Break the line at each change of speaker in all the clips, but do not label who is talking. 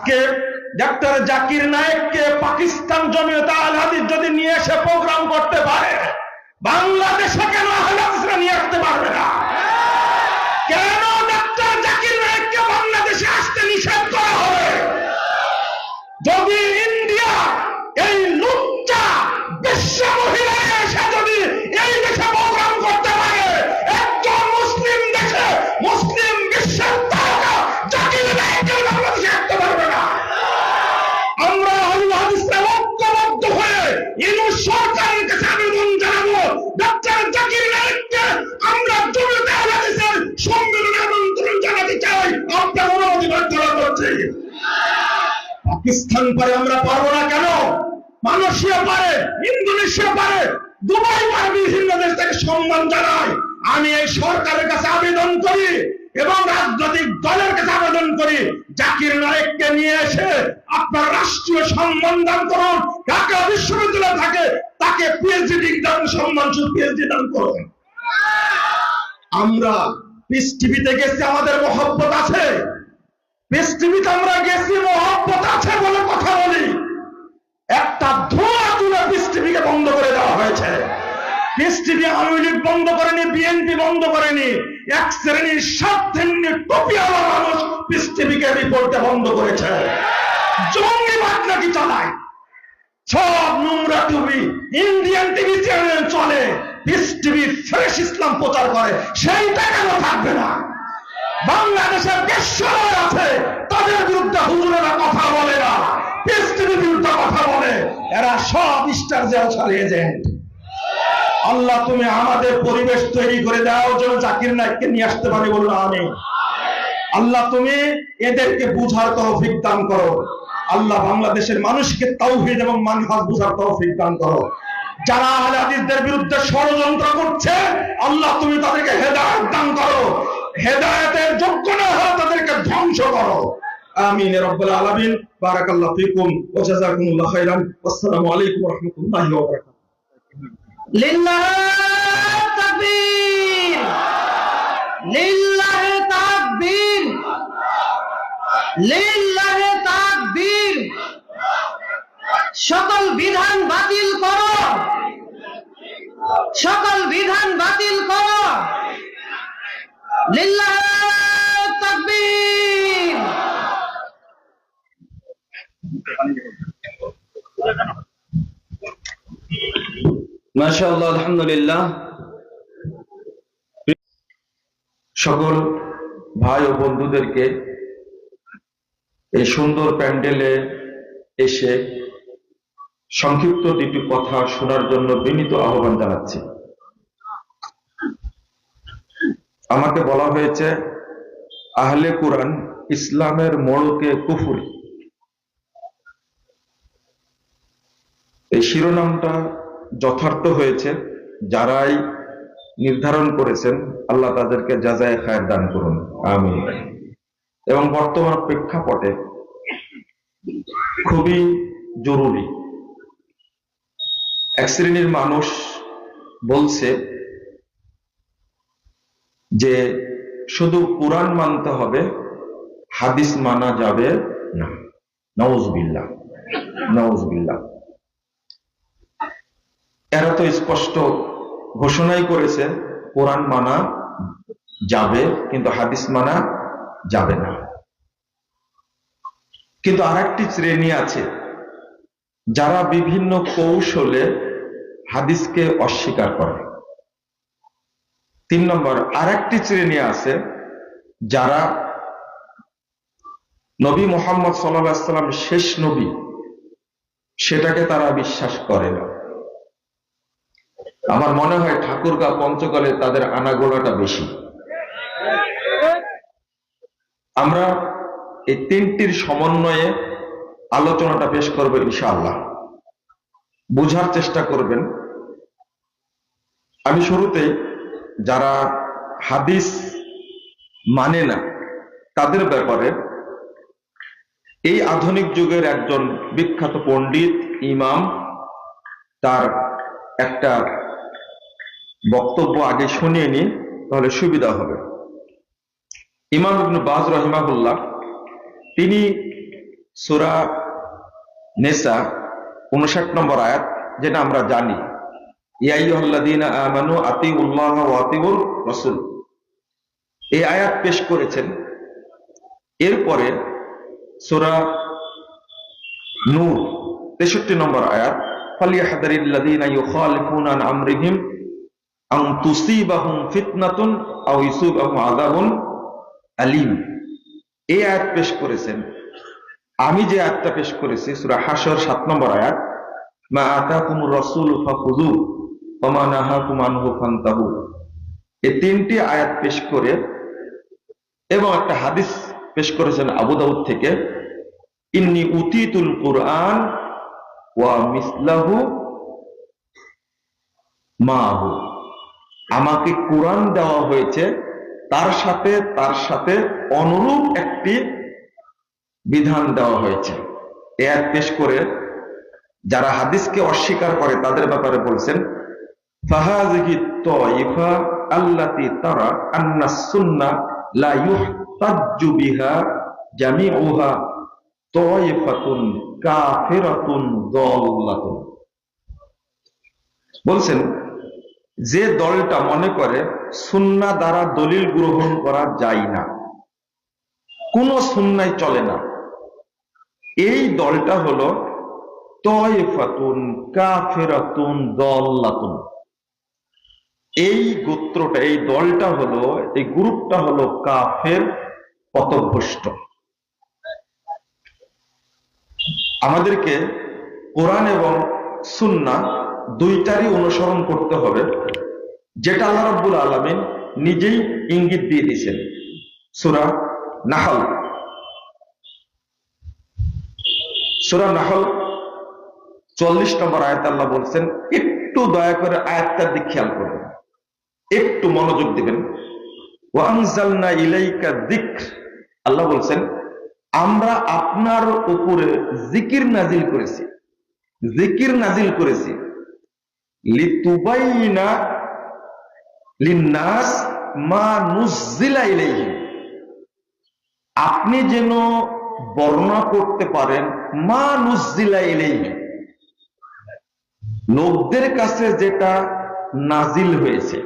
আজকে ডাক্তার জাকির নায়েককে পাকিস্তান জমিয়তে আহলে হাদিস যদি নিয়ে এসে প্রোগ্রাম করতে পারে, বাংলাদেশে কেন আহলে হাদিসরা নিয়ে আসতে পারবে না? কেন ডাক্তার জাকির নায়েককে বাংলাদেশে আসতে নিষেধ করা হবে? যদি ইন্ডিয়া এই লুচ্চা বিশ্ব মহিলা এসে যদি এই দেশে প্রোগ্রাম করতে পারে, একজন মুসলিম দেশে মুসলিম বিশ্বের তারকা জাকির নায়েককে বাংলাদেশে আসতে পারবে না। আমরা আহলে হাদিসরা ঐক্যবদ্ধ হয়ে ইউনূস সরকারের কাছে আবেদন জানাবো, ডাক্তার জাকির নায়েককে আমরা জমিয়তে আহলে হাদিসের সম্মেলনে আমন্ত্রণ জানাতে চাই। আপনার অনুমতি প্রার্থনা করছি। পাকিস্তান পারে, আমরা পারবো না কেন? মালয়েশিয়া পারে, ইন্দোনেশিয়া পারে, দুবাই পারে, বিভিন্ন দেশ থেকে সম্মান জানায়। আমি এই সরকারের কাছে আবেদন করি এবং রাজনৈতিক দলের কাছে আবেদন করি, জাকির নায়েককে নিয়ে এসে আপনার রাষ্ট্রীয় সম্মান দান করুন। ঢাকা বিশ্ববিদ্যালয় থাকে তাকে পিএইচডি ডিগ্রি দান, সম্মানসূচক পিএইচডি দান করুন। আমরা পিস টিভিতে গেছি, আমাদের মহব্বত আছে। পিস টিভিতে আমরা গেছি, মহব্বত আছে বলে কথা বলি। একটা ধোঁয়া তুলে পিস টিভিকে বন্ধ করে দেওয়া হয়েছে। পিস টিভি আওয়ামী লীগ বন্ধ করেনি, বিএনপি বন্ধ করেনি, এক শ্রেণীর স্বার্থান্বেষী টুপিওয়ালা মানুষ পিস টিভিকে রিপোর্টে বন্ধ করেছে। জঙ্গিবাদ নাকি চালায়, সব নোংরা টিভি ইন্ডিয়ান টিভি চ্যানেল চলে, পিস টিভি ফ্রেশ ইসলাম প্রচার করে, সেইটা কেন থাকবে না? বাংলাদেশের বেশ্যারা আছে, তাদের বিরুদ্ধে হুজুরেরা কথা বলে না, পিস টিভির বিরুদ্ধে কথা বলে। এরা সব স্টার জলসার এজেন্ট। আল্লাহ তুমি আমাদের পরিবেশ তৈরি করে দাও যেন জাকির নায়েককে নিয়ে আসতে পারি, বললো আমি। আল্লাহ তুমি এদেরকে বুঝার তৌফিক দান করো। আল্লাহ বাংলাদেশের মানুষকে তাওহীদ এবং মানহাজ বুঝার তৌফিক দান করো। যারা আহলে হাদিসদের বিরুদ্ধে ষড়যন্ত্র করছে, আল্লাহ তুমি তাদেরকে হেদায়েত দান করো। হেদায়েতের যোগ্য না হলে তাদেরকে ধ্বংস করো। আমিন ইয়া রাব্বাল আলামিন। বারাকাল্লাহু ফিকুম ওয়া জাযাকুমুল্লাহু খাইরান। আসসালামু আলাইকুম ওয়া রাহমাতুল্লাহি ওয়া বারাকাতুহু।
লিল্লাহি তাকবীর, লিল্লাহি তাকবীর, লিল্লাহি তাকবীর। সকল বিধান বাতিল করো, সকল বিধান বাতিল করো। লিল্লাহি তাকবীর।
মাশাআল্লাহ, আলহামদুলিল্লাহ। সকল ভাই ও বন্ধুদেরকে এই সুন্দর প্যান্ডেলে এসে সংক্ষিপ্ত দুটি কথা শোনার জন্য বিনীত আহ্বান জানাচ্ছি। আমাকে বলা হয়েছে আহলে কোরআন ইসলামের মোড়কে কুফরি। এই শিরোনামটা যথার্থ হয়েছে। যারাই নির্ধারণ করেছেন আল্লাহ তাদেরকে জাযায়ে খায়র দান করুন, আমিন। এবং বর্তমান প্রেক্ষাপটে খুবই জরুরি। এক শ্রেণীর মানুষ বলছে যে শুধু কোরআন মানতে হবে, হাদিস মানা যাবে না। নাউযুবিল্লাহ, নাউযুবিল্লাহ। এরা তো স্পষ্ট ঘোষণাই করেছে কোরআন মানা যাবে কিন্তু হাদিস মানা যাবে না। কিন্তু আরেকটি শ্রেণী আছে যারা বিভিন্ন কৌশলে হাদিসকে অস্বীকার করে। 3 নম্বর আরেকটি শ্রেণী আছে যারা নবী মুহাম্মদ সাল্লাল্লাহু আলাইহি ওয়াসাল্লাম শেষ নবী, সেটাকে তারা বিশ্বাস করে না। আমার মনে হয় ঠাকুরগাঁও পঞ্চগড়ে তাদের আনাগোনাটা বেশি। আমরা এই তিনটির সমন্বয়ে আলোচনাটা পেশ করব ইনশাআল্লাহ। বুঝার চেষ্টা করবেন। আমি শুরুতে যারা হাদিস মানে না তাদের ব্যাপারে এই আধুনিক যুগের একজন বিখ্যাত পণ্ডিত ইমাম তার একটা বক্তব্য আগে শুনিয়ে নিই, তাহলে সুবিধা হবে। ইমাম ইবনে বাজ রাহিমাহুল্লাহ তিনি সূরা নিসা 59 নম্বর আয়াত, যেটা আমরা জানি, ইয়া আইয়ুহাল্লাযীনা আমানু আতিউল্লাহ ওয়া আতিউর রাসূল, এই আয়াত পেশ করেছেন। এরপরে সূরা নূর 63 নম্বর আয়াত, ফালিয়াহদারিল্লাযীনা ইউখালিফুনা আন আমরিহিম আন তুসিবাহুম ফিতনাতুন আও ইউসিবাহুম আযাবুন আলীম, এই আয়াত পেশ করেছেন। আমি যে আয়াতটা পেশ করেছি সূরা হাশর 7 নম্বর আয়াত, মা আতাকুমুর রাসূলু ফাখুযু ওয়া মা নাহাকুম আনহু ফান্তাহু, এই তিনটি আয়াত পেশ করে এবং একটা হাদিস পেশ করেছেন আবু দাউদ থেকে, ইন্নী উতিতুল কুরআন ওয়া মিসলাহু মাহু, আমাকে কোরআন দেওয়া হয়েছে, তার সাথে অনুরূপ একটি বিধান দেওয়া হয়েছে। এই আয়াত পেশ করে যারা হাদিসকে অস্বীকার করে তাদের ব্যাপারে বলছেন, ফাহাযিহি তাইফা আল্লাতী তারা আন্নাস সুন্নাহ লা ইউহতাজ্জু বিহা জামিউহা তাইফাতুন কাফিরাতুন দাল্লাতুন, বলছেন যে দলটা মনে করে সুন্নাহ দ্বারা দলিল গ্রহণ করা যায় না, কোন সুন্নাহ চলে না, এই দলটা হলো তাইফাতুন কাফিরাতুন দাল্লাতুন, এই গোত্রটা, এই দলটা হলো, এই গ্রুপটা হলো কাফের, পথভ্রষ্ট। আমাদেরকে কোরআন এবং সুন্নাহ দুইটারই অনুসরণ করতে হবে, যেটা আল্লাহ রাব্বুল আলামিন নিজেই ইঙ্গিত দিয়ে দিয়েছেন। সূরা নাহল 40 নম্বর আয়াতে আল্লাহ বলছেন, একটু দয়া করে আয়াতটার দিকে খেয়াল করবেন, একটু মনোযোগ দিবেন। ওয়া আনজালনা ইলাইকা যিকর, আল্লাহ বলছেন আমরা আপনার উপরে জিকির নাজিল করেছি, লিতুবাইয়িনা লিন্নাস মা নুযিলা ইলাইহিম, আপনি যেন বর্ণনা করতে পারেন মা নুযিলা ইলাইহিম, লোকদের কাছে যেটা নাজিল হয়েছে।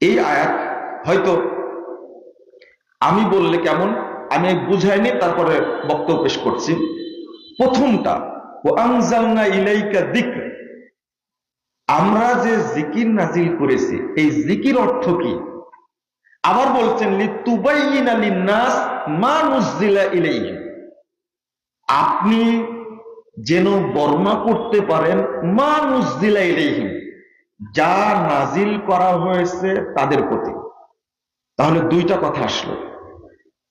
এই আয়াত হয়তো আমি বললে কেমন, আমি বুঝাইনি, তারপরে বক্তব্য পেশ করছি। প্রথমটা, ওয়া আনজালনা ইলাইকা যিকর, আমরা যে জিকির নাজিল করেছি, এই জিকির অর্থ কি? আবার বলছেন লিতুবাইয়িনা লিন্নাস মা নুযিলা ইলাইহিম, আপনি যেন বর্ণনা করতে পারেন মা নুযিলা ইলাইহিম, যা নাজিল করা হয়েছে তাদের প্রতি। তাহলে দুইটা কথা আসলো,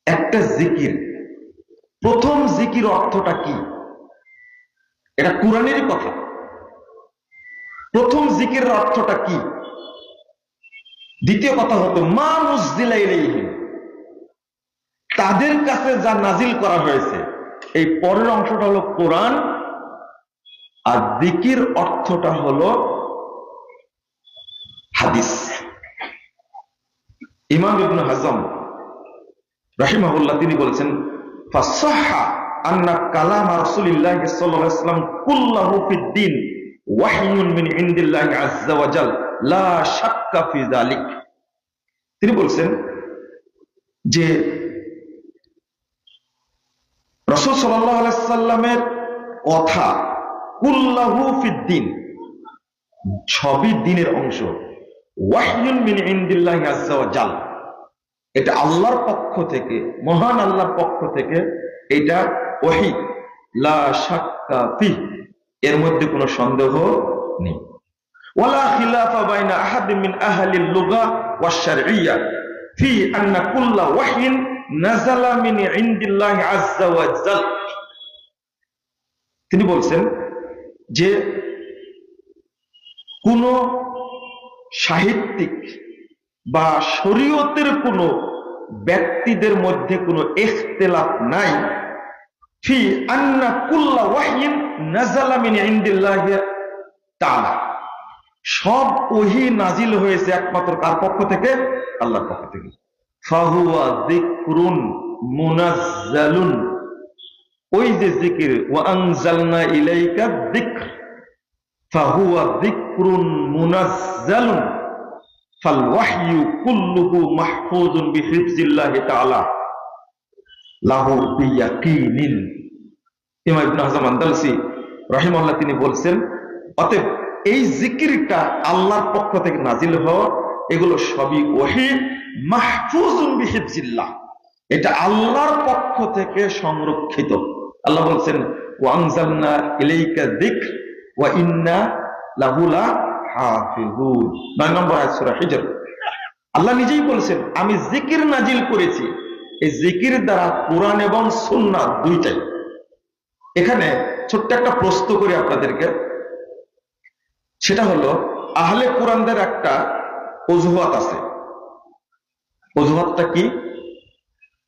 একটা জিকির, প্রথম জিকির অর্থটা কি, এটা কোরআনেরই কথা, প্রথম জিকিরের অর্থটা কি। দ্বিতীয় কথা হতো মা নুযিলা ইলাইহিম, তাদের কাছে যা নাজিল করা হয়েছে, এই পরের অংশটা হলো কোরআন, আর জিকির অর্থটা হলো হাদিস। ইমাম ইবনে হাজম রাহিমাহুল্লাহ তিনি বলেছেন, ফাসাহহা আন্না কালাম রাসূলিল্লাহ সাল্লাল্লাহু আলাইহি ওয়াসাল্লাম কুল্লুহু ফিদ-দীন ওয়াহয়ুন মিন ইনদিল্লাহি আযজা ওয়া জাল লা শাক্কা ফি যালিক, তিনি বলছেন যে রাসূল সাল্লাল্লাহু আলাইহি ওয়াসাল্লামের কথা কুল্লুহু ফিদ-দীন, সবই দ্বীনের অংশ, ওয়াহয়ুন মিন ইনদিল্লাহি আযজা ওয়া জাল, এটা আল্লাহর পক্ষ থেকে, মহান আল্লাহর পক্ষ থেকে এটা ওহী, লা শাক্কা ফি, এর মধ্যে কোনো সন্দেহ নেই। ওয়ালা খিলাফা বাইনা আহাদিন মিন আহলিল লুগা ওয়াশ শারঈয়্যা ফি আন্না কুল্লা ওয়াহয়িন নাযালা মিন ইনদিল্লাহি আযজা ওয়া জাল, তিনি বলছেন যে কোন সাহিত্যিক বা শরীয়তের কোন ব্যক্তিদের মধ্যে কোনো ইখতিলাফ নাই, ফি আন্না কুল্লা ওয়াহয়িন নাযালা মিন ইনদিল্লাহি তাআলা, সব ওহী নাজিল হয়েছে একমাত্র কার পক্ষ থেকে? আল্লাহর পক্ষ থেকে। ফাহুয়া যিকরুন মুনাজ্জালুন ওই যে জিকির, ওয়া আনজালনা ইলাইকা যিকর ফাহুয়া যিকরুন মুনাজ্জালুন ফাল ওয়াহয়ু কুল্লুহু মাহফুজুন বিহিফজিল্লাহি তাআলা লাহু বিয়াকিনিন। ইমাম ইবনে হাজাম আন্দালুসি রাহিমাহুল্লাহ তিনি বলছেন, অতএব এই জিকিরটা আল্লাহর পক্ষ থেকে নাজিল হওয়া, এগুলো সবই ওহী, মাহফুজুন বিহিফজিল্লাহ, এটা আল্লাহর পক্ষ থেকে সংরক্ষিত। আল্লাহ বলছেন ওয়া আনজালনা ইলাইকা যিকর ওয়া ইন্না লাহু লাহাফিজুন। 9 নম্বর আয়াত সূরা হিজর। আল্লাহ নিজেই বলছেন আমি জিকির নাজিল করেছি। এই জিকির দ্বারা কোরআন এবং সুন্নাহ দুইটাই। এখানে ছোট্ট একটা প্রশ্ন করি আপনাদেরকে, সেটা হলো আহলে কোরআনদের একটা অজুহাত আছে। অজুহাতটা কি?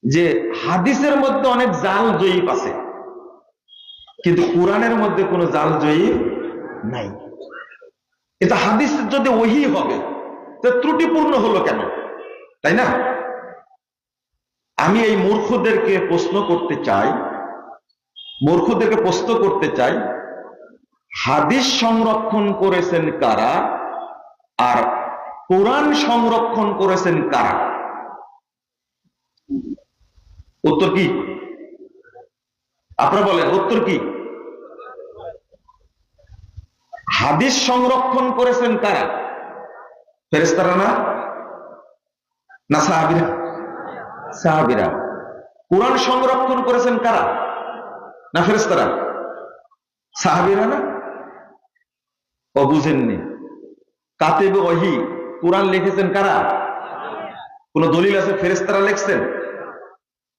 যে হাদিসের মধ্যে অনেক জাল জয়ীফ আছে, কিন্তু কোরআনের মধ্যে কোনো জাল জয়ীফ নাই। এটা হাদিস যদি ওহী হবে তো ত্রুটিপূর্ণ হলো কেন, তাই না? আমি এই মূর্খদেরকে প্রশ্ন করতে চাই, হাদিস সংরক্ষণ করেছেন কারা আর কোরআন সংরক্ষণ করেছেন কারা? উত্তর কি? আপনারা বলেন উত্তর কি? হাদিস সংরক্ষণ করেছেন কারা? ফেরেশতারা না সাহাবীরা? সাহাবীরা। কোরআন সংরক্ষণ করেছেন কারা? না ফেরেশতারা? সাহাবীরা না? ও বুঝেননি? কাতেবে ওহী কোরআন লিখেছেন কারা? কোন দলিল আছে ফেরেশতারা লিখছেন?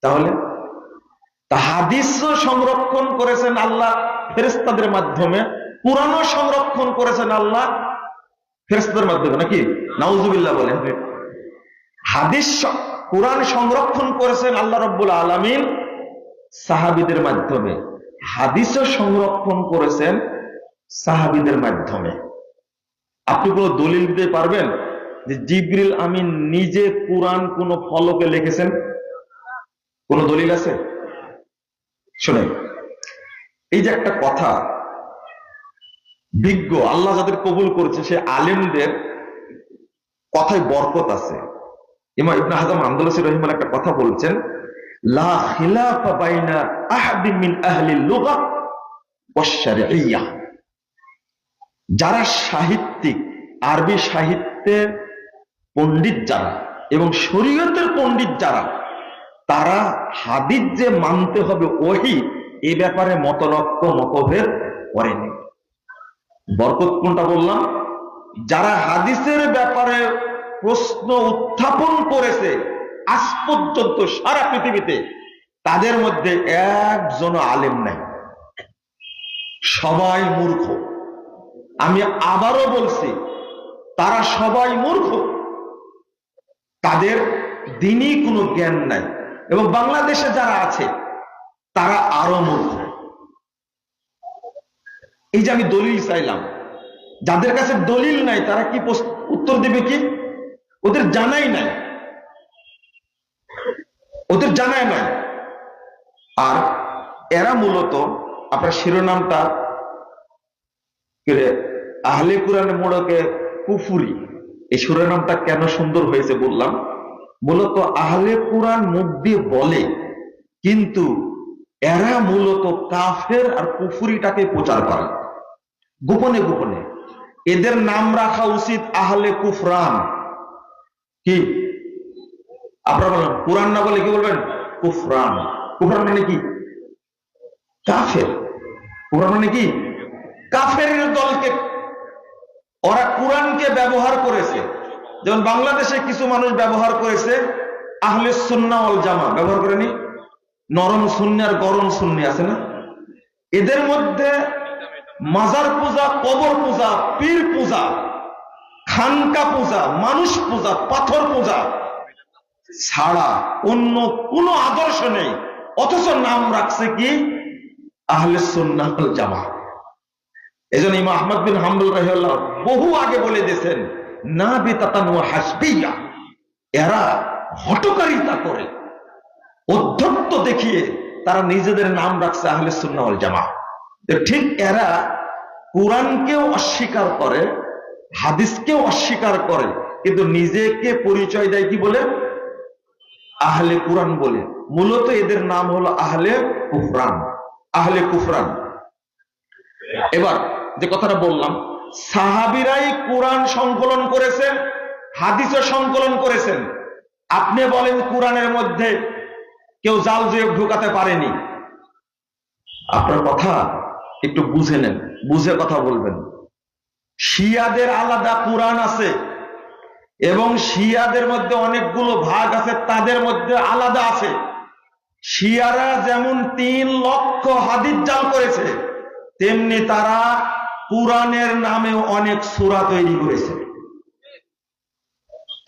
তাহলে হাদিস সংরক্ষণ করেছেন আল্লাহ ফেরেশতাদের মাধ্যমে, কোরআনও সংরক্ষণ করেছেন আল্লাহ ফেরেশতাদের মাধ্যমে, নাকি? নাউজুবিল্লাহ বলেন। হাদিস কোরআন সংরক্ষণ করেছেন আল্লাহ রাব্বুল আলামিন সাহাবীদের মাধ্যমে, হাদিসও সংরক্ষণ করেছেন সাহাবীদের মাধ্যমে। আপনি কোনো দলিল দিতে পারবেন যে জিবরিল আমিন নিজে কোরআন কোন ফলকে লিখেছেন? কোন দলিল আছে? শুনেন, এই যে একটা কথা, বিজ্ঞ আল্লাহ যাদের কবুল করেছে সে আলেমদের কথায় বরকত আছে। ইমাম ইবনে হাজাম আন্দালুসি রাহিমাহুল্লাহ একটা কথা বলছেন, লা খিলাফা বাইনা আহাদিন মিন আহলিল লুগা ওয়াশ শারঈয়্যাহ। যারা সাহিত্যিক, আরবি সাহিত্যের পণ্ডিত যারা এবং শরীয়তের পণ্ডিত যারা, তারা হাদিস যে মানতে হবে ওহী, এ ব্যাপারে মতভেদ করেনি। বরকত কোনটা বললাম? যারা হাদিসের ব্যাপারে প্রশ্ন উত্থাপন করেছে আজ পর্যন্ত সারা পৃথিবীতে, তাদের মধ্যে একজনও আলেম নাই, সবাই মূর্খ। আমি আবারও বলছি, তারা সবাই মূর্খ, তাদের দিনই কোনো জ্ঞান নাই। এবং বাংলাদেশে যারা আছে তারা আরো মূর্খ। এই যে আমি দলিল চাইলাম, যাদের কাছে দলিল নাই তারা কি উত্তর দেবে? কি ওদের জানাই নাই, ওদের জানাই নাই। আর এরা মূলত, আপনার শিরোনামটা আহলে কোরআন মোড়কে কুফুরি, এই শিরোনামটা কেন সুন্দর হয়েছে বললাম। মূলত আহলে কোরআন মুখ দিয়ে বলে, কিন্তু এরা মূলত কাফের আর কুফুরিটাকে প্রচার করে গোপনে গোপনে। এদের নাম রাখা উচিত আহলে কুফরান। কি আপনারা বলেন? কোরআন না বলে কি বলবেন? কুফরান। কুফরান মানে কি? কাফের। কুফরান মানে কি? কাফের দলকে ওরা কোরআনকে ব্যবহার করেছে। যেমন বাংলাদেশে কিছু মানুষ ব্যবহার করেছে আহলে সুন্নাহ ওয়াল জামা, ব্যবহার করেনি? নরম সুন্নি আর গরম সুন্নি আছে না? এদের মধ্যে মাজার পূজা, কবর পূজা, পীর পূজা, খানকা পূজা, মানুষ পূজা, পাথর পূজা ছাড়া অন্য কোনো আদর্শ নেই, অথচ নাম রাখছে কি আহলে সুন্নাহ ওয়াল জামা। এজন্য ইমাম আহমদ বিন হাম্বল রাহিমাহুল্লাহ বহু আগে বলে দিয়েছেন, না বিতাতান ওয়া হাসবিয়া, এরা হটকারিতা করে, অধ্যত্ব দেখিয়ে তারা নিজেদের নাম রাখছে আহলে সুন্নাহ ওয়াল জামাত। ঠিক এরা কোরআনকেও অস্বীকার করে, হাদিসকেও অস্বীকার করে, কিন্তু নিজেকে পরিচয় দেয় কি বলে? আহলে কোরআন বলে। মূলত এদের নাম হলো আহলে কুফরান, আহলে কুফরান। এবার যে কথাটা বললাম, সাহাবীরাই কোরআন সংকলন করেছেন, হাদিসও সংকলন করেছেন। আপনি বলেন কোরআনের মধ্যে কেউ জাল জয়েব ঢুকাতে পারেনি। আপনার কথা একটু বুঝে নেন, বুঝে কথা বলবেন। শিয়াদের আলাদা কোরআন আছে এবং শিয়াদের মধ্যে অনেকগুলো ভাগ আছে, তাদের মধ্যে আলাদা আছে। শিয়ারা যেমন 3 লক্ষ হাদিস জাল করেছে, তেমনি তারা কোরআনের নামে অনেক সূরা তৈরি করেছে।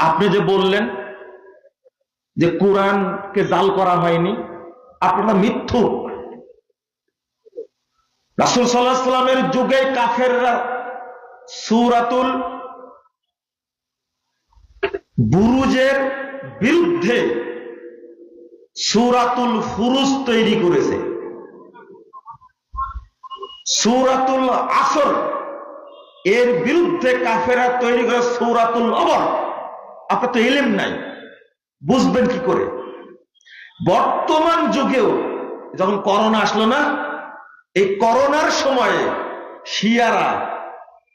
আপনি যে বললেন যে কোরআনকে জাল করা হয়নি, আপনারা মিথ্যুক। রাসূল সাল্লাল্লাহু আলাইহি ওয়াসাল্লামের যুগে কাফেররা সূরাতুল বুরুজের বিরুদ্ধে সূরাতুল ফুরুজ তৈরি করেছে, সূরাতুল আসর এর বিরুদ্ধে কাফেররা তৈরি করে সূরাতুল কমর। আপনার তো ইলম নাই, বুঝবেন কি করে? বর্তমান যুগেও যখন করোনা আসলো না, এই করোনার সময়ে শিয়ারা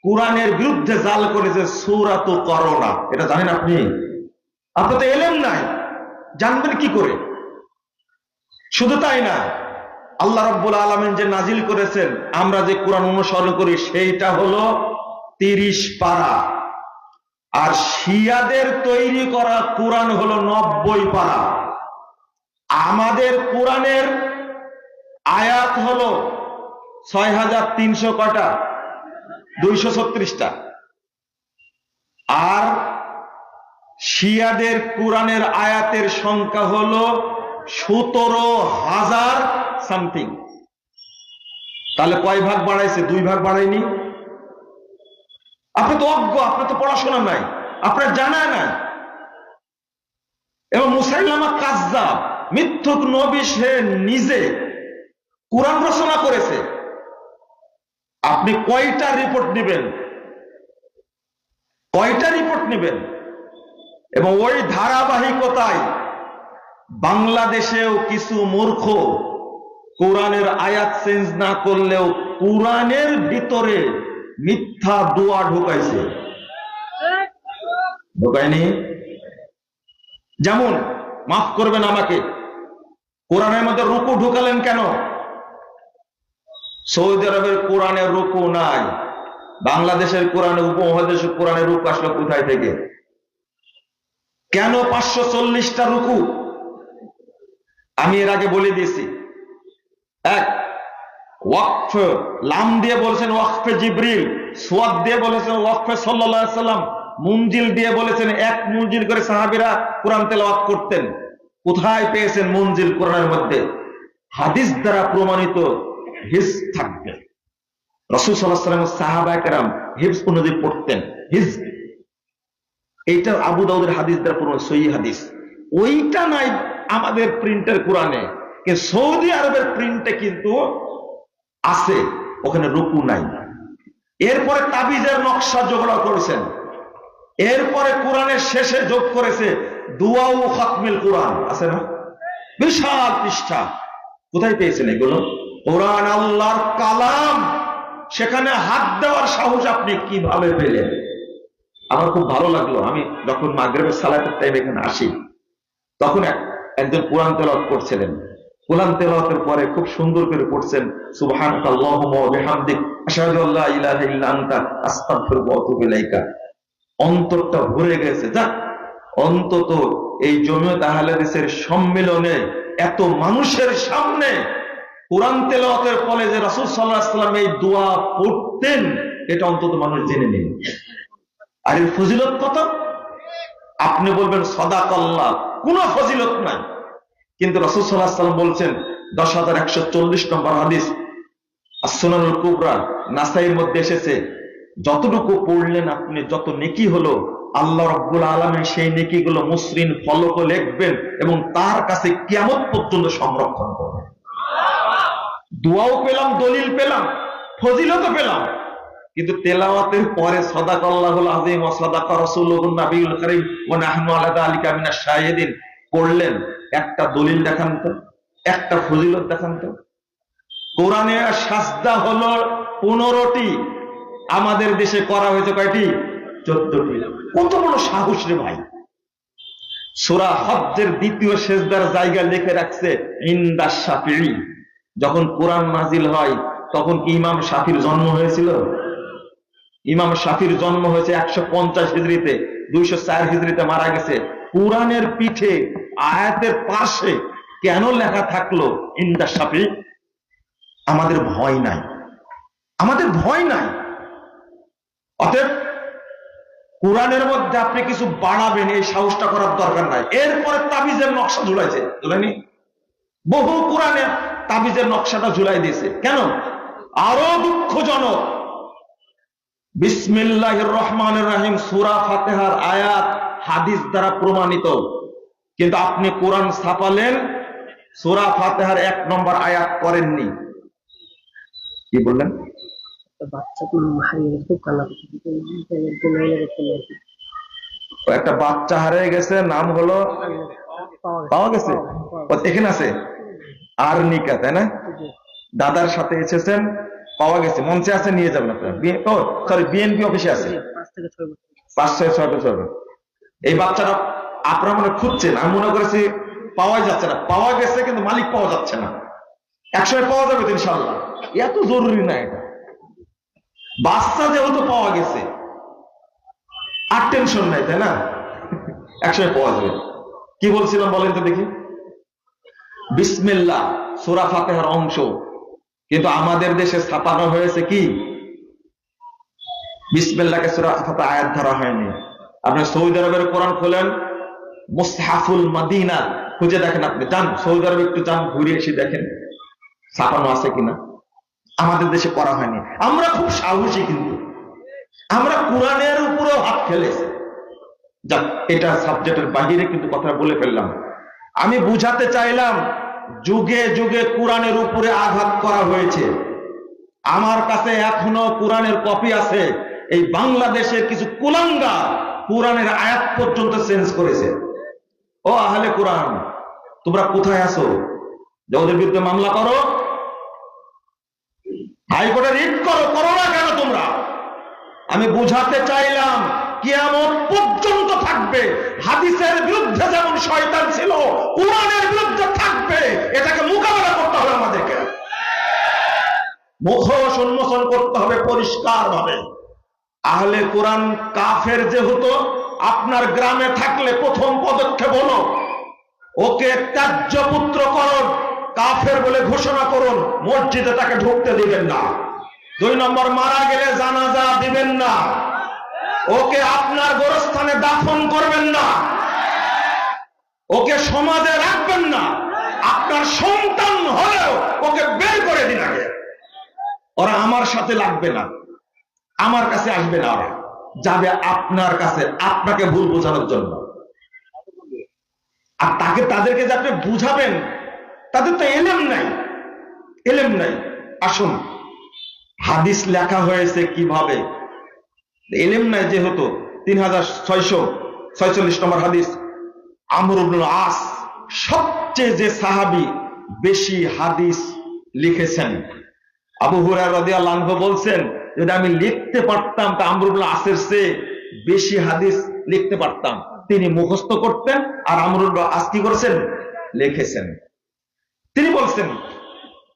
কোরআনের বিরুদ্ধে জাল করেছে সূরাতুল করোনা। এটা জানেন আপনি? আপনার তো ইলম নাই, জানবেন কি করে? শুধু তাই না, আল্লাহ রাব্বুল আলামিন যে নাজিল করেছেন, আমরা যে কোরআন অনুসরণ করি, সেইটা হলো 30 পারা, আর শিয়াদের তৈরি করা কোরআন হলো 90 পারা। আমাদের কোরআনের আয়াত হলো 6300 কটা? 236টা। আর শিয়াদের কোরআনের আয়াতের সংখ্যা হলো 17,000 সামথিং। তাহলে কয় ভাগ বাড়াইছে? 2 ভাগ বাড়ায়নি। আপনি তো অজ্ঞ, আপনার তো পড়াশোনা নাই, আপনার জানা নাই। এবং মুসাইলামা কাজ্জাব, মিথ্যুক নবী, সে নিজে কোরআন রচনা করেছে। আপনি কয়টা রিপোর্ট নেবেন? কয়টা রিপোর্ট নেবেন? এবং ওই ধারাবাহিকতায় বাংলাদেশেও কিছু মূর্খ কোরআনের আয়াত চেঞ্জ না করলেও কোরআনের ভিতরে মিথ্যা দোয়া ঢুকাইছে। ঢুকায়নি? যেমন, মাফ করবেন আমাকে, কোরআনের মধ্যে রুকু ঢুকালেন কেন? সৌদি আরবের কোরআনের রুকু নাই, বাংলাদেশের কোরআনে, উপমহাদেশের কোরআনের রুকু আসলো কোথায় থেকে? কেন 540টা রুকু? আমি এর আগে বলে দিয়েছি। এক, ওয়াকফ, লাম দিয়ে বলেছেন ওয়াকফে জিবরিল, সোয়াদ দিয়ে বলেছেন ওয়াকফে সাল্লাল্লাহু আলাইহি সাল্লাম, মুনজিল দিয়ে বলেছেন 1 মুনজিল করে সাহাবীরা কোরআন তেলাওয়াত করতেন। কোথায় পেয়েছেন মুনজিল? কোরআনের মধ্যে। হাদিস দ্বারা প্রমাণিত হিজ থাকবে। রাসূল সাল্লাল্লাহু আলাইহি ওয়াসাল্লাম সাহাবায়ে কেরাম হিজ অনুযায়ী পড়তেন। হিজ, এইটা আবু দাউদের হাদিস দ্বারা প্রমাণিত সহিহ হাদিস। ওইটা নাই আমাদের প্রিন্টের কোরআনে, কিন্তু সৌদি আরবের প্রিন্টে কিন্তু আছে, ওখানে রুকু নাই। এরপরে তাবিজের নকশা যোগড়া করেছেন, এরপরে কোরআনের শেষে যোগ করেছে দুআ ও খাতমিল কোরআন, আছে না? বিশাল পৃষ্ঠা। কোথায় পেয়েছেন এগুলো? কোরআন আল্লাহর কালাম, সেখানে হাত দেওয়ার সাহস আপনি কিভাবে পেলেন? আমার খুব ভালো লাগলো, আমি যখন মাগরিবের সালাতের টাইম এখানে আসি, তখন একজন কোরআন তেলাওয়াত করছিলেন। কোরআন তেলাওয়াতের পরে খুব সুন্দর করে পড়ছেন, সুবহানাকাল্লাহুম্মা ওয়া বিহামদিক আশহাদু আল্লা ইলাহা ইল্লা আনতা আস্তাগফিরুকা ওয়া আতুবু ইলাইকা। অন্তরটা ভরে গেছে। যাক, অন্তত এই জমিয়ত আহলে হাদিসের সম্মেলনে এত মানুষের সামনে কোরআন তেলাওয়াতের ফলে যে রাসূল সাল্লাল্লাহু আলাইহি ওয়াসাল্লাম এই দোয়া পড়তেন, এটা অন্তত মানুষ জেনে নিন। আর এর ফজিলত কত? আপনি বলবেন সাদাকাল্লাহ, কোনো ফজিলত নাই, কিন্তু রাসূল সাল্লাল্লাহু আলাইহি ওয়াসাল্লাম বলছেন 10,140 নম্বর হাদিস, as-সুনানুল কুবরা, নাসাইর মধ্যে এসেছে, যতটুকু পড়লেন আপনি, যত নেকি হলো, আল্লাহ রাব্বুল আলামিন সেই নেকিগুলো মসৃণ ফলকে লিখবেন এবং তার কাছে কিয়ামত পর্যন্ত সংরক্ষণ করবেন। দোয়াও পেলাম, দলিল পেলাম, ফজিলতও পেলাম, কিন্তু তেলাওয়াতের পরে সাদাকাল্লাহুল আযীম ওয়া সাদাকা রাসূলুহুন নবিয়ুল কারীম ওয়া নাহনু আলা যালিকা মিনাশ শাহিদিন পড়লেন, একটা দলিল দেখান তো, একটা ফজিলত দেখান তো। কোরআনে সাজদা হলো 15টি, আমাদের দেশে করা হয়েছে কয়টি? 14টি। কত বড় সাহস রে ভাই! সূরা হজ্জের দ্বিতীয় সেজদার জায়গা লিখে রাখছে ইনদা শাফিঈ। যখন কোরআন নাজিল হয় তখন কি ইমাম শাফির জন্ম হয়েছিল? ইমাম শাফির জন্ম হয়েছে 150 হিজরিতে, 204 হিজরিতে মারা গেছে। কোরআনের পিঠে আয়াতের পাশে কেন লেখা থাকলো ইনদা শাফিঈ? আমাদের ভয় নাই, আমাদের ভয় নাই। অতএব কোরআনের মধ্যে আপনি কিছু বাড়াবেন এই সাহসটা করার দরকার নাই। এরপরে তাবিজের নকশা ঝুলাইছে, ঝুলাইনি? বহু কোরআনে তাবিজের নকশাটা ঝুলাই দিয়েছে। কেন? আরো দুঃখজনক, বিসমিল্লাহির রহমানির রহিম সূরা ফাতিহার আয়াত হাদিস দ্বারা প্রমাণিত, কিন্তু আপনি কোরআন ছাপালেন, সূরা ফাতিহার 1 নম্বর আয়াত করেননি। কি বললেন? একটা বাচ্চা হারিয়ে গেছে, নাম হলো পাওয়া গেছে, এখানে আছে আরনিকা, তাই না? দাদার সাথে এসেছেন, পাওয়া গেছে, মঞ্চে আছে, নিয়ে যাবেন আপনারা। সরি, বিএনপি অফিসে আছে, 5-6 বছর। এই বাচ্চাটা আপনারা মনে খুঁজছেন, আমি মনে করেছি পাওয়া যাচ্ছে না। পাওয়া গেছে, কিন্তু মালিক পাওয়া যাচ্ছে না। একসময় পাওয়া যাবে ইনশাআল্লাহ। এত জরুরি না এটা। বাচ্চা যেহেতু পাওয়া গেছে আর টেনশন নাই, তাই না? একসময় পাওয়া যাবে। কি বলছিলাম বলেন তো দেখি? বিসমিল্লাহ সূরা ফাতিহার অংশ, কিন্তু আমাদের দেশে ছাপানো হয়েছে কি? বিসমিল্লাহকে সূরা ফাতিহা আয়াত ধরা হয়নি। আপনি সৌদি আরবের কোরআন খোলেন, মুসহাফুল মদিনা খুঁজে দেখেন, আপনি যান সৌদি আরবে, একটু যান, ঘুরে এসে দেখেন ছাপানো আছে কিনা। আমাদের দেশে করা হয়নি। আমরা খুব সাহসী, কিন্তু আমরা কোরআনের উপরেও হাত ফেলেছি। যাক, এটা সাবজেক্টের বাহিরে, কিন্তু কথা বলে ফেললাম। আমি বুঝাতে চাইলাম, যুগে যুগে কোরআনের উপরে আঘাত করা হয়েছে। আমার কাছে এখনো কোরআনের কপি আছে। এই বাংলাদেশের কিছু কুলাঙ্গার কোরআনের আয়াত পর্যন্ত চেঞ্জ করেছে। ও আহলে কোরআন, তোমরা কোথায় আছো? যে ওদের বিরুদ্ধে মামলা করো, হাইকোর্টে রিট করো, করো না কেন তোমরা? আমি বুঝাতে চাইলাম, কিয়ামত পর্যন্ত থাকবে। হাদিসের বিরুদ্ধে যেমন শয়তান ছিল, কোরআনের বিরুদ্ধে থাকবে। এটাকে মোকাবেলা করতে হবে আমাদেরকে, মুখোশ উন্মোচন করতে হবে পরিষ্কার ভাবে। আহলে কোরআন কাফের যেহেতু, আপনার গ্রামে থাকলে প্রথম পদক্ষেপ হলো ওকে ত্যায্য পুত্র করুন, কাফের বলে ঘোষণা করুন, মসজিদে তাকে ঢুকতে দিবেন না। 2 নম্বর, মারা গেলে জানাজা দিবেন না, ওকে আপনার গোরস্থানে দাফন করবেন না, ওকে সমাজে রাখবেন না। আপনার সন্তান হলেও ওকে বের করে দিন আগে। ওরা আমার সাথে লাগবে না, আমার কাছে আসবে না, ওরা যাবে আপনার কাছে, আপনাকে ভুল বোঝানোর জন্য। আর তাদেরকে যে আপনি বুঝাবেন, তাদের তো এলেম নাই, এলেম নাই। আসুন, হাদিস লেখা হয়েছে কিভাবে, এলেম নাই যেহেতু। 3646 নম্বর হাদিস, আমর ইবনুল আস সবচেয়ে যে সাহাবী বেশি হাদিস লিখেছেন। আবু হুরায়রা রাদিয়াল্লাহু আনহু বলছেন, যদি আমি লিখতে পারতাম তা আমর ইবনুল আসের চেয়ে বেশি হাদিস লিখতে পারতাম। তিনি মুখস্থ করতেন, আর আমর ইবনুল আস কি করেছেন? লিখেছেন। তিনি বলছেন,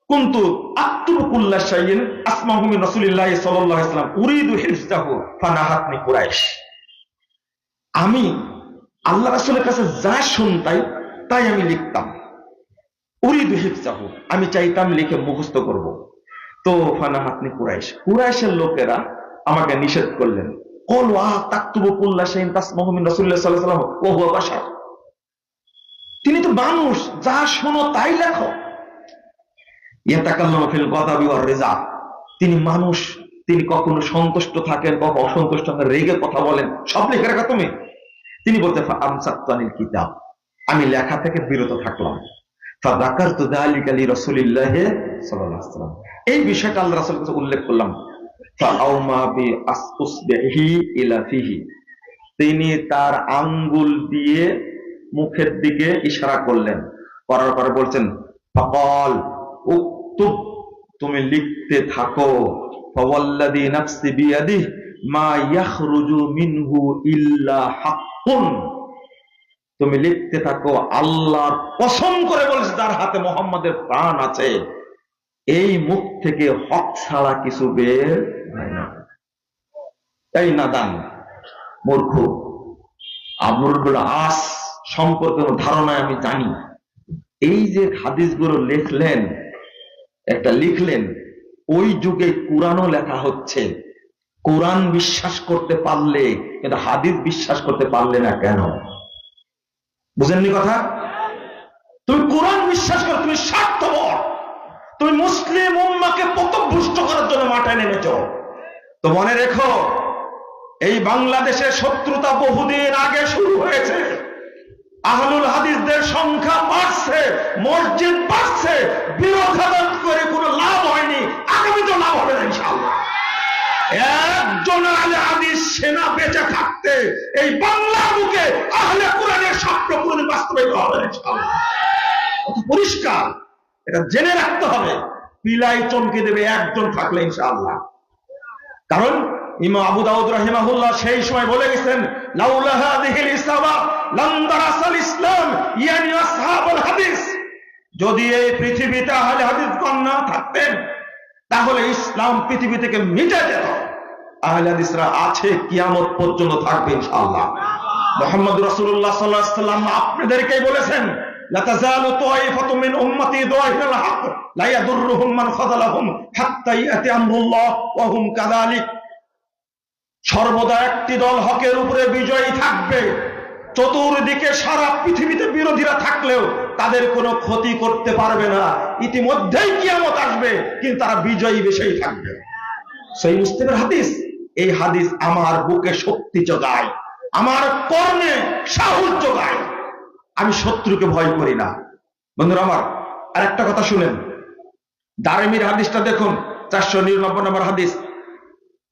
কুনতু আকতুবু কুল্লা শাইইন আসমাহু মিন রাসূলিল্লাহ সাল্লাল্লাহু আলাইহি ওয়াসাল্লাম উরিদু হিফযাহু ফানাহাতনি কুরাইশ। আমি আল্লাহ রাসূলের কাছে যা শুনতাই তাই আমি লিখতাম। উরিদু হিফযাহু, আমি চাইতাম লিখে মুখস্থ করব। তো ফানাহাতনি কুরাইশ, কুরাইশের লোকেরা আমাকে নিষেধ করলেন। ক্বালু তাকতুবু কুল্লা শাইইন তাসমাহু মিন রাসূলিল্লাহ সাল্লাল্লাহু আলাইহি ওয়াসাল্লাম ওয়া হুয়া বাশার। তিনি তো মানুষ, যা শোনো তাই লেখো। ইয়াতাকাল্লামু ফিল গাদাবি ওয়ার রিজা, তিনি মানুষ, তিনি কখনো সন্তুষ্ট থাকেন, কখনো অসন্তুষ্ট থাকেন, রেগে কথা বলেন, সব লিখে রাখা তুমি। তিনি বলতে আমসাকতু আনিল কিতাব, আমি লেখা থেকে বিরত থাকলাম। ফাযাকারতু যালিকা লিরাসূলিল্লাহি সাল্লাল্লাহু আলাইহি ওয়াসাল্লাম। এই বিষয়টা আল্লাহ রাসূলের কাছে উল্লেখ করলাম। ফাআউমা বিআসবিহি ইলা ফিহি, তিনি তার আঙ্গুল দিয়ে মুখের দিকে ইশারা করলেন, করার পরে বলছেন ফাকাল উকতুব, তুমি লিখতে থাকো, ফাওয়াল্লাযী নাফসি বিয়াদিহি মা ইয়াখরুজু মিনহু ইল্লা হাক্কুন, তুমি লিখতে থাকো, আল্লাহর কসম করে বলছে যার হাতে মুহাম্মাদের প্রাণ আছে, এই মুখ থেকে হক ছাড়া কিছু বের হয় না। এই নাদান মূর্খ, আমরুল আস সম্পর্কে ধারণায় আমি জানি। এই যে হাদিসগুলো লিখলেন, একটা লিখলেন, ওই যুগে কোরআনও লেখা হচ্ছে, কোরআন বিশ্বাস করতে পারলে কিন্তু হাদিস বিশ্বাস করতে পারলে না কেন? বুঝেননি কথা? তুমি কোরআন বিশ্বাস করো, তুমি স্বার্থপর, তুমি মুসলিম উম্মাহকে পথভ্রষ্ট করার জন্য মাঠে নেমেছ। তো মনে রেখো, এই বাংলাদেশের শত্রুতা বহুদিন আগে শুরু হয়েছে। আহলুল হাদিসদের সংখ্যা বাড়ছে, মসজিদ বাড়ছে, বিরোধাবাদ করে কোনো লাভ হয়নি, আগামী তো লাভ হবে না ইনশাআল্লাহ। একজন আহলে হাদিস সেনা বেঁচে থাকতে এই বাংলার বুকে আহলে কোরআনের স্বপ্ন পূরণে বাস্তবায়িত হবে না ইনশাআল্লাহ। পরিষ্কার, এটা জেনে রাখতে হবে। পিলাই চমকে দেবে একজন থাকলে ইনশাআল্লাহ। কারণ ইমাম আবু দাউদ রাহিমাহুল্লাহ সেই সময় বলে গেছেন, লাউলা হাযিহিল ইসাবা লাম দারাসাল ইসলাম ইয়ানি আসহাবুল হাদিস, যদি এই পৃথিবীতে আহলে হাদিসগণ না থাকতেন তাহলে ইসলাম পৃথিবী থেকে মিটে যেত। আহলে হাদিসরা আছে, কিয়ামত পর্যন্ত থাকবে ইনশাআল্লাহ। মুহাম্মদ রাসূলুল্লাহ সাল্লাল্লাহু আলাইহি ওয়াসাল্লাম আপনাদেরকেই বলেছেন, লা তাযালু তায়ফাতুম মিন উম্মতি যাহিরাল হক লা ইয়াদুররুহুম মান খাযালাহুম হাত্তা ইয়াতি আমরুল্লাহ ওয়া হুম কাযালিক। সর্বদা একটি দল হকের উপরে বিজয়ী থাকবে, চতুর্দিকে সারা পৃথিবীতে বিরোধীরা থাকলেও তাদের কোনো ক্ষতি করতে পারবে না। ইতিমধ্যেই কিয়ামত আসবে, কিন্তু তারা বিজয়ী বেশেই থাকবে। সেই মুসলিমের হাদিস, এই হাদিস আমার বুকে শক্তি যোগায়, আমার কর্মে সাহস যোগায়। আমি শত্রুকে ভয় করি না। বন্ধুরা আমার, আর একটা কথা শুনেন, দারিমির হাদিসটা দেখুন, 499 নম্বর হাদিস।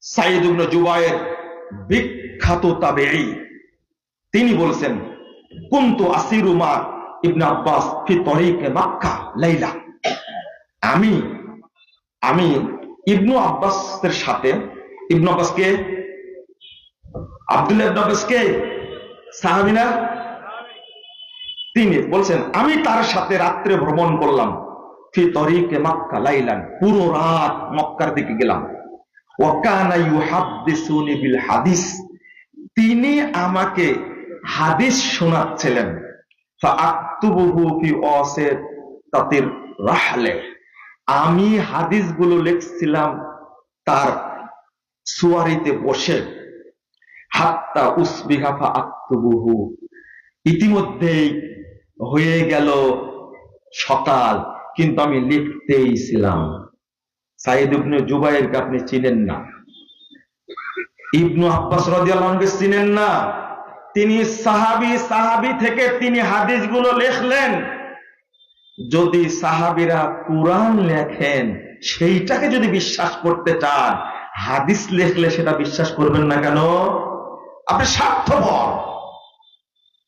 সাইদ ইবনে জুবায়ের, বিখ্যাত তাবেঈ, তিনি বলছেন, কুনতু আসিরু মা ইবনে আব্বাস ফি তরিকে মক্কা লাইলা, আমি ইবনু আব্বাসের সাথে, ইবনু আব্বাসকে, আব্দুল্লাহ ইবনে আব্বাসকে সাহাবী না, তিনি বলছেন আমি তার সাথে রাত্রে ভ্রমণ করলাম, ফি তরিকে মক্কা লাইলান, পুরো রাত মক্কার দিকে গেলাম। ওয়া কানা ইউহাদ্দিসুনি বিল হাদিস, তিনি আমাকে হাদিস শোনাচ্ছিলেন। ফাআকতুবুহু ফি ওয়াসিতাতির রাহলে, আমি হাদিসগুলো লিখছিলাম তার সুয়ারিতে বসে। হাত্তা উসবিহা ফাআকতুবুহু, ইতিমধ্যেই হয়ে গেল সকাল, কিন্তু আমি লিখতেই ছিলাম। সাইদ ইবনে জুবায়েরকে আপনি চিনেন না, ইবনু আব্বাস রাদিয়াল্লাহু আনহু চিনেন না, তিনি সাহাবী থেকে তিনি হাদিসগুলো লিখলেন। যদি সাহাবীরা কোরআন লেখেন সেইটাকে যদি বিশ্বাস করতে চান, হাদিস লিখলে সেটা বিশ্বাস করবেন না কেন? আপনি স্বার্থপর।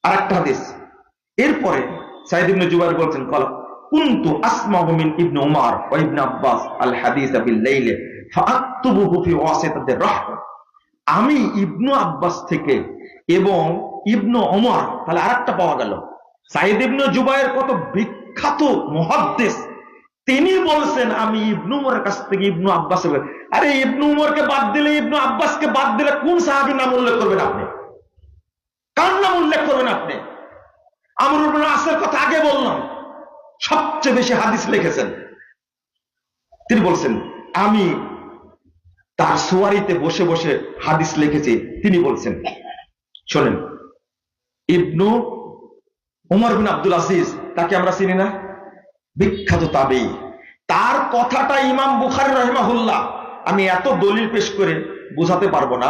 আর একটা হাদিস, এরপরে সাইদ ইবনে জুবায়ের বলছেন, কুনতু আসমাউ মিন ইবনে উমর ওয়া ইবনে আব্বাস আল হাদিস বিল লাইল ফাআকতুবুহু ফি ওয়াসিতাতির রাহ, আমি ইবনু আব্বাস থেকে এবং ইবনু ওমর, তাহলে আরেকটা পাওয়া গেল। সাইদ ইবনে জুবায়ের কত বিখ্যাত মুহাদ্দিস, তিনি বলছেন আমি ইবনু উমরের কাছ থেকে ইবনু আব্বাস। আরে ইবনু উমরকে বাদ দিলে, ইবনু আব্বাসকে বাদ দিলে কোন সাহাবীর নাম উল্লেখ করবেন আপনি? কার নাম উল্লেখ করবেন আপনি? আমর ইবনে আসের কথা আগে বললাম, সবচেয়ে বেশি হাদিস লিখেছেন। তিনি বলছেন আমি তার সুয়ারিতে বসে বসে হাদিস লিখেছি। তিনি বলছেন, শোনেন, ইবনু উমর বিন আব্দুল আজিজ, তাকে আমরা চিনি না, বিখ্যাত তাবেঈ, তার কথাটা ইমাম বুখারী রাহিমাহুল্লাহ, আমি এত দলিল পেশ করে বোঝাতে পারবো না,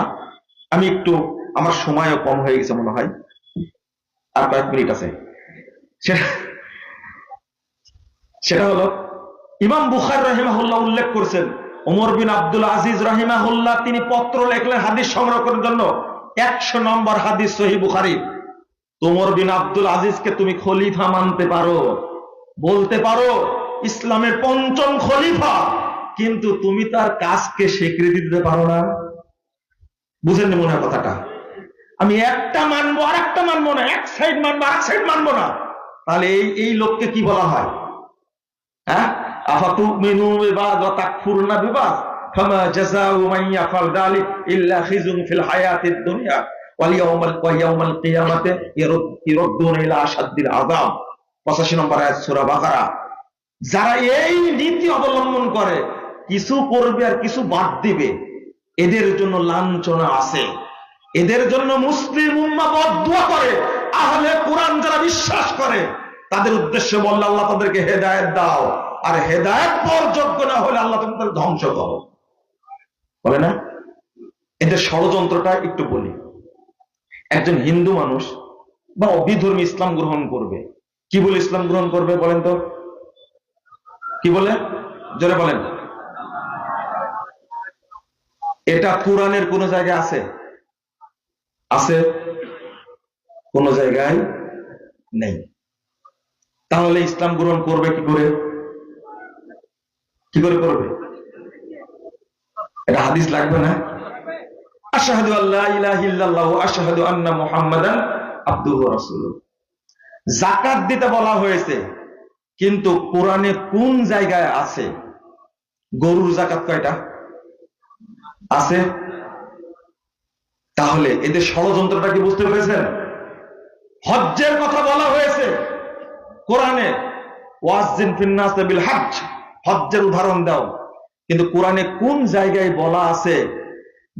আমি একটু, আমার সময়ও কম হয়ে গেছে মনে হয়, আর কয়েক মিনিট আছে। সেটা হলো ইমাম বুখারী রাহিমাহুল্লাহ উল্লেখ করেছেন, ওমর বিন আব্দুল আজিজ রাহিমাহুল্লাহ তিনি পত্র লেখলেন হাদিস সংগ্রহ করার জন্য। 100 নম্বর হাদিস সহিহ বুখারী। ওমর বিন আব্দুল আজিজকে তুমি খলিফা মানতে পারো, বলতে পারো ইসলামের পঞ্চম খলিফা, কিন্তু তুমি তার কাজকে স্বীকৃতি দিতে পারো না। বুঝেন মনে হয় কথাটা? আমি একটা মানবো আর একটা মানবো না, এক সাইড মানবো আর এক সাইড মানবো না, তাহলে এই লোককে কি বলা হয়? হ্যাঁ, আফাতুমিনু বিবাদ ওয়া তাকফুরুনা বিবাদ ফামা জাযাউ মান ইয়াফআল যালিক ইল্লা খিজুন ফিল হায়াতিদ দুনিয়া ওয়াল ইয়াউমাল কিয়ামাতি ইরদ্দুনা ইলা আশাদ্দিল আযাব। 85 নম্বর আয়াত সূরা বাকারা। যারা এই নীতি অবলম্বন করে, কিছু করবে আর কিছু বাদ দিবে, এদের জন্য লাঞ্ছনা আছে, এদের জন্য মুসলিম উম্মাহ বদদুয়া করে। আহলে কোরআন যারা বিশ্বাস করে তাদের উদ্দেশ্যে বললে আল্লাহ তাদেরকে হেদায়েত দাও, আর হেদায়েত পাওয়ার যোগ্য না হলে আল্লাহ তাদের ধ্বংস করো, বলে না? এদের ষড়যন্ত্রটা একটু বলি। একজন হিন্দু মানুষ বা অবিধর্মী ইসলাম গ্রহণ করবে, কি বলে ইসলাম গ্রহণ করবে বলেন তো? কি বলে? জোরে বলেন। এটা কোরআনের কোন জায়গায় আছে? আছে? কোন জায়গায় নেই। তাহলে ইসলাম গ্রহণ করবে কি করে? কি করে করবে? এটা হাদিস লাগবে না? আশহাদু আল্লা ইলাহা ইল্লাল্লাহ ওয়া আশহাদু আন্না মুহাম্মাদান আবদুহু ওয়া রাসূলুহু। যাকাত দিতে বলা হয়েছে, কিন্তু কোরআনে কোন জায়গায় আছে? গরুর যাকাত কয়টা আছে? তাহলে এদের ষড়যন্ত্রটা কি বুঝতে পেরেছেন? হজ্জের কথা বলা হয়েছে কোরআনে, ওয়াজ্জিন ফিন নাস বিল হজ্জ, হজ্জের উদাহরণ দাও, কিন্তু কোরআনে কোন জায়গায় বলা আছে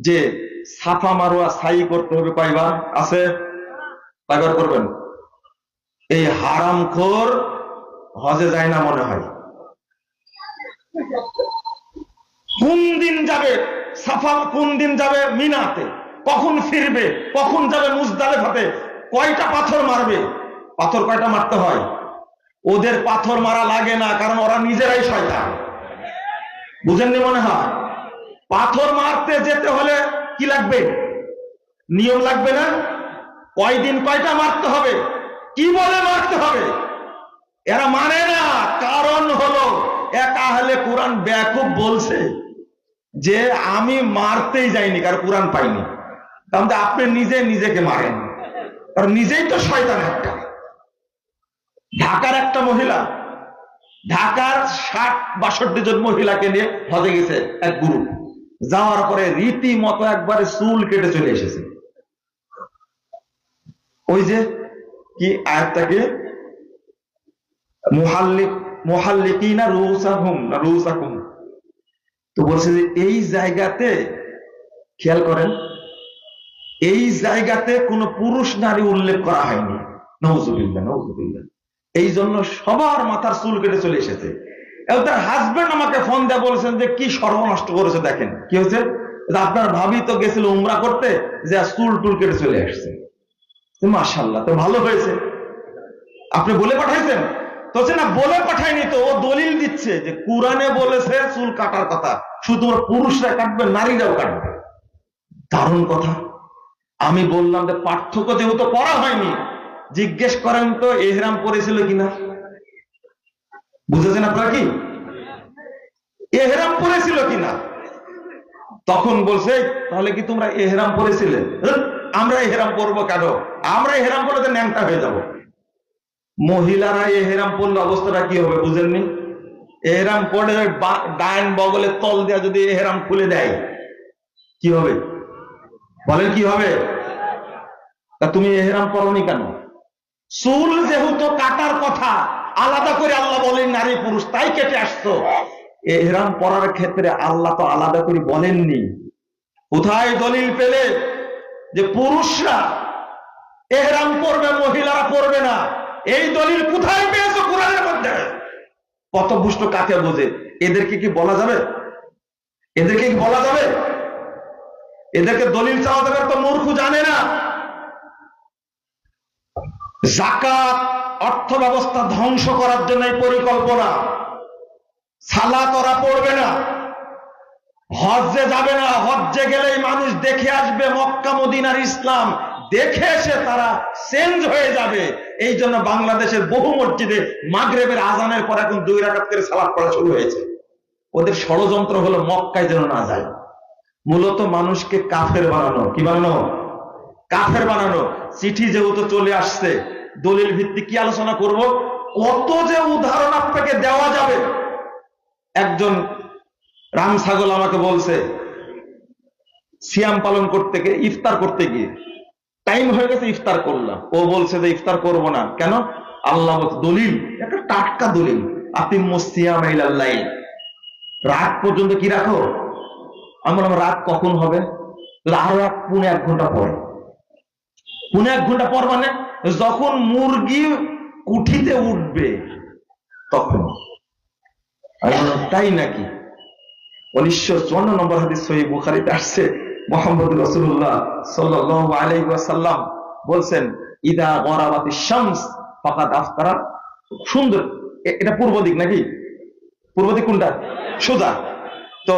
যে সাফা মারওয়া সাই করতে হবে? কয়বার আছে? কয়বার করবেন? এই হারামখোর হজে যায় না মনে হয়। কোন দিন যাবে সাফা, কোন দিন যাবে মিনাতে, কখন ফিরবে, কখন যাবে মুজদালিফাতে, কয়টা পাথর মারবে? পাথর কয়টা মারতে হয়? ওদের পাথর মারা লাগে না, কারণ ওরা নিজেরাই শয়তান। বুঝেননি মনে হয়? পাথর মারতে যেতে হলে কি লাগবে? নিয়ম লাগবে না? কয়দিন কয়টা মারতে হবে, কি বলে মারতে হবে? এরা মানে না, কারণ হলো এক আহলে কোরআন বেয়াকুব বলছে যে আমি মারতেই যাইনি, কারণ কোরআন পাইনি। তাহলে আপনি নিজে নিজেকে মারেন, কারণ নিজেই তো শয়তান একটা। ঢাকার একটা মহিলা, ঢাকার 60-62 জন মহিলাকে নিয়ে হজে গেছে এক গ্রুপ, যাওয়ার পরে রীতিমতো একবারে চুল কেটে চলে এসেছে। ওই যে কি আয়াতটাকে, মুহাল্লিকিনা রুউসাকুম, তো বলছে যে এই জায়গাতে খেয়াল করেন, এই জায়গাতে কোনো পুরুষ নারী উল্লেখ করা হয়নি। নাউজুবিল্লাহ, নাউজুবিল্লাহ। এই জন্য সবার মাথার চুল কেটে চলে এসেছে। তার হাজবেন্ড আমাকে ফোন দিয়ে বলেছেন যে কি সর্বনষ্ট করেছে, দেখেন কি হয়েছে। আপনার ভাবি তো গেছিল উমরা করতে, যে চুল টুল কেটে চলে আসছে। মাশাআল্লাহ, তো ভালো হয়েছে। আপনি বলে পাঠাইছেন তো? না, বলে পাঠায়নি তো, ও দলিল দিচ্ছে যে কোরআনে বলেছে চুল কাটার কথা, শুধু পুরুষরা কাটবে, নারীরাও কাটবে। দারুণ কথা। আমি বললাম যে পার্থক্য যেহেতু করা হয়নি, জিজ্ঞেস করেন তো এহরাম পরেছিল কিনা। বুঝেছেন আপনারা? কি এহরাম পরেছিল কিনা? তখন বলছে তাহলে কি তোমরা এহরাম পরেছিলে? আমরা এহরাম পরবো কেন? আমরা এহরাম পরে তো ন্যাংটা হয়ে যাব। মহিলারা এহরাম পরলে অবস্থাটা কি হবে বুঝেননি? এহরাম পরে ডাইন বগলের তল দেয়া যদি এহরাম খুলে দেয় কি হবে বলেন? কি হবে? তা তুমি এহরাম পরনি কেন? চুল যেহেতু কাটার কথা, আলাদা করে আল্লাহ বলেন নারী পুরুষ, তাই কেটে আসতো। এহরাম পরার ক্ষেত্রে আল্লাহ তো আলাদা করে বলেননি। কোথায় দলিল পেলে যে পুরুষরা এহরাম পরবে, মহিলারা পরবে না? এই দলিল কোথায় পেয়েছো কোরআনের মধ্যে? পথভ্রষ্ট কাকে বোঝে? এদেরকে কি বলা যাবে? এদেরকে কি বলা যাবে? এদেরকে দলিল চাওয়া যাবে? তো মূর্খ, জানে না।
যাকাত অর্থ ব্যবস্থা ধ্বংস করার জন্য এই পরিকল্পনা। সালাত ওরা পড়বে না, হজ্জে যাবে না, হজ্জে গেলেই মানুষ দেখে আসবে মক্কা মদিনার ইসলাম, দেখে এসে তারা চেঞ্জ হয়ে যাবে। এই জন্য বাংলাদেশের বহু মসজিদে মাগরিবের আজানের পর এখন 2 রাকাত করে সালাত পড়া শুরু হয়েছে। ওদের ষড়যন্ত্র হলো মক্কায় যেন না যায়, মূলত মানুষকে কাফের বানানো। কি বানানো? কাফের বানানো। চিঠি যেহেতু চলে আসছে, দলিল ভিত্তিক কি আলোচনা করব, কত যে উদাহরণ আপনাকে দেওয়া যাবে। একজন রাম ছাগল আমাকে বলছে, সিয়াম পালন করতে গিয়ে ইফতার করতে গিয়ে টাইম হয়ে গেছে, ইফতার করলাম। ও বলছে যে ইফতার করব না। কেন? আল্লাহ বলছে, দলিল, একটা টাটকা দলিল, আতিম্মুস সিয়াম ইলাল লাইল, রাত পর্যন্ত কি রাখো। আমি বললাম রাত কখন হবে? আরো 1.5 ঘন্টা পরে। 1.5 ঘন্টা পর মানে যখন মুরগি কুঠিতে উঠবে তখন। তাই নাকি? 1954 নম্বর হাদিস সহিহ বুখারীতে আসছে, মুহাম্মদ রাসূলুল্লাহ সাল্লাল্লাহু আলাইহি ওয়াসাল্লাম বলছেন, ইদা গরাবাতিশ শামস ফাকাদ আফতারা। সুন্দর, এটা পূর্ব দিক নাকি? পূর্ব দিক কোনটা? সোজা। তো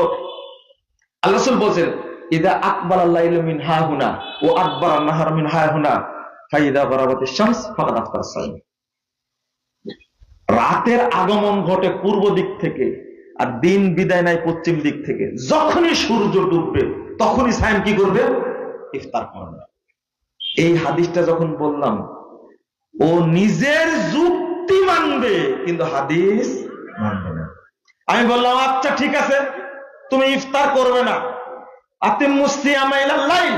আল্লাহ রাসূল বলছেন, ইদা আকবারাল লাইলু মিন হাহুনা ওয়া আকবারান নাহার মিন হাহুনা ফাইদা গরাবাতিশ শামস ফাকাদ আফতারা সাইম। রাতের আগমন ঘটে পূর্ব দিক থেকে, আর দিন বিদায় নেয় পশ্চিম দিক থেকে। যখনই সূর্য ডুববে তখনই সাইম কি করবে? ইফতার করবে। এই হাদিসটা যখন বললাম, ও নিজের যুক্তি মানবে কিন্তু হাদিস মানবে না। আমি বললাম আচ্ছা ঠিক আছে, তুমি ইফতার করবে না, আতিম্মুস সিয়ামা ইলাল লাইল।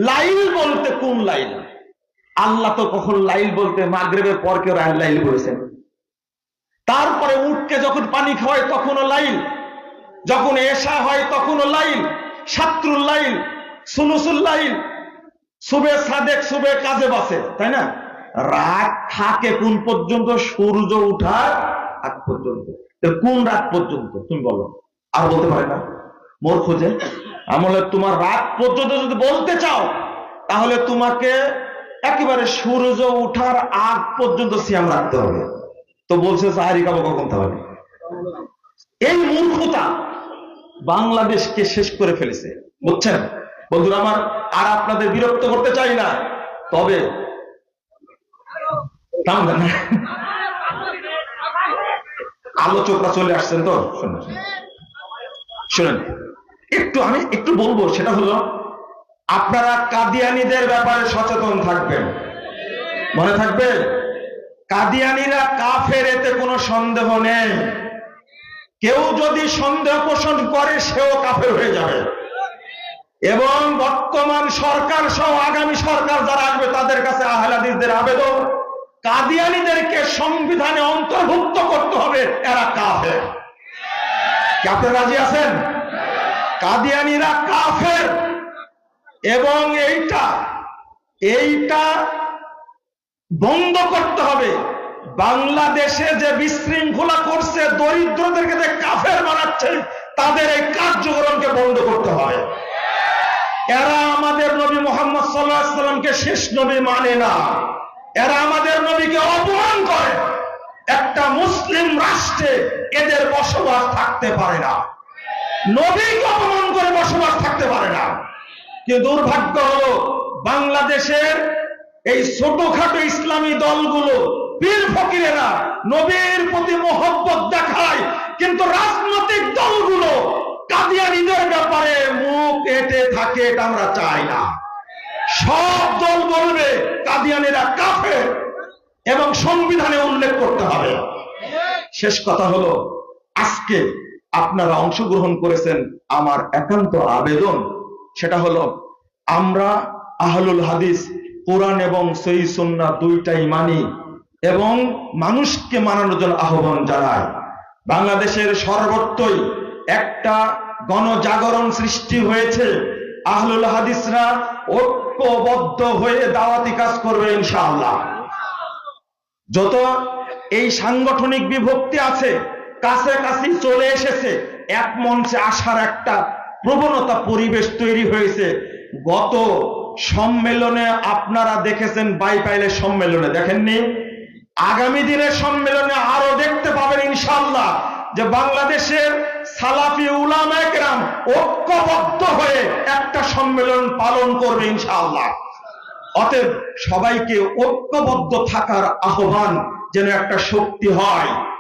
লাইল বলতে কোন লাইল? আল্লাহ তো কখন লাইল বলতে মাগরিবের পর কেউ লাইল বলেছেন? তারপরে উঠকে যখন পানি খাওয়ায় তখনও লাইল, যখন এশা হয় তখনও লাইল, শাত্রুল লাইল, সুলুসুল লাইল, সুবে সাদেক, সুবে কাজে বাসে, তাই না? রাত থাকে কোন পর্যন্ত? সূর্য উঠার আগ পর্যন্ত। কোন রাত পর্যন্ত তুমি বলো? আর বলতে পারে না, মোর খোঁজে। আমলে তোমার রাত পর্যন্ত যদি বলতে চাও, তাহলে তোমাকে একেবারে সূর্য উঠার আগ পর্যন্ত সিয়াম রাখতে হবে। তো বলছে সাহারি খাবো কখন? তাহলে এই মূর্খতা বাংলাদেশকে শেষ করে ফেলেছে, বুঝছেন বন্ধুরা আমার। আর আপনাদের বিরক্ত করতে চাই না, তবে আলোচকরা চলে আসছেন তো, শুনেন একটু, আমি একটু বলবো। সেটা হলো, আপনারা কাদিয়ানীদের ব্যাপারে সচেতন থাকবেন, মনে থাকবে। কাদিয়ানীরা কাফের, এতে কোনো সন্দেহ নেই। কেউ যদি সন্দেহ পোষণ করে সেও কাফের হয়ে যাবে। এবং বর্তমান সরকার সহ আগামী সরকার যারা আসবে তাদের কাছে আহলে হাদিসদের আবেদন, কাদিয়ানীদেরকে সংবিধানে অন্তর্ভুক্ত করতে হবে, এরা কাফের। কি আপনারা রাজি আছেন? কাদিয়ানীরা কাফের। এবং এইটা বন্ধ করতে হবে। বাংলাদেশে যে বিশৃঙ্খলা করছে, দরিদ্রদেরকে যে কাফের বানাচ্ছে, তাদের এই কার্যক্রমকে বন্ধ করতে হবে। এরা আমাদের নবী মুহাম্মদ সাল্লাল্লাহু আলাইহি ওয়াসাল্লামকে শেষ নবী মানে না, এরা আমাদের নবীকে অপমান করে। একটা মুসলিম রাষ্ট্রে এদের বসবাস থাকতে পারে না, নবীকে অপমান করে বসবাস থাকতে পারে না। কিন্তু দুর্ভাগ্য হলো, বাংলাদেশের এই ছোটখাটো ইসলামী দলগুলো, পীর ফকিরেরা নবীর প্রতি মোহব্বত দেখায়, কিন্তু রাজনৈতিক দলগুলো কাদিয়ানীদের ব্যাপারে মুখ এঁটে থাকে। এটা আমরা চাই না। সব দল বলবে কাদিয়ানীরা কাফের, এবং সংবিধানে উল্লেখ করতে হবে। শেষ কথা হলো, আজকে আপনারা অংশগ্রহণ করেছেন, আমার একান্ত আবেদন সেটা হলো, আমরা আহলুল হাদিস কোরআন এবং সহিহ সুন্নাহ দুইটাই মানি এবং মানুষকে মানানোর জন্য আহ্বান জানাই। বাংলাদেশের সর্বত্রই একটা গণজাগরণ সৃষ্টি হয়েছে। আহলুল হাদিসরা ঐক্যবদ্ধ হয়ে দাওয়াতি কাজ করবে ইনশাআল্লাহ। যত এই সাংগঠনিক বিভক্তি আছে, কাছাকাছি চলে এসেছে, এক মঞ্চে আসার একটা প্রবণতা, পরিবেশ তৈরি হয়েছে। গত সম্মেলনে আপনারা দেখেছেন, বাইপাইলের সম্মেলনে দেখেননি? আগামী দিনের সম্মেলনে আরো দেখতে পাবেন ইনশাআল্লাহ যে বাংলাদেশের সালাফি উলামায়ে কেরাম ঐক্যবদ্ধ হয়ে একটা সম্মেলন পালন করবে ইনশাআল্লাহ। অতএব সবাইকে ঐক্যবদ্ধ থাকার আহ্বান যেন একটা শক্তি হয়।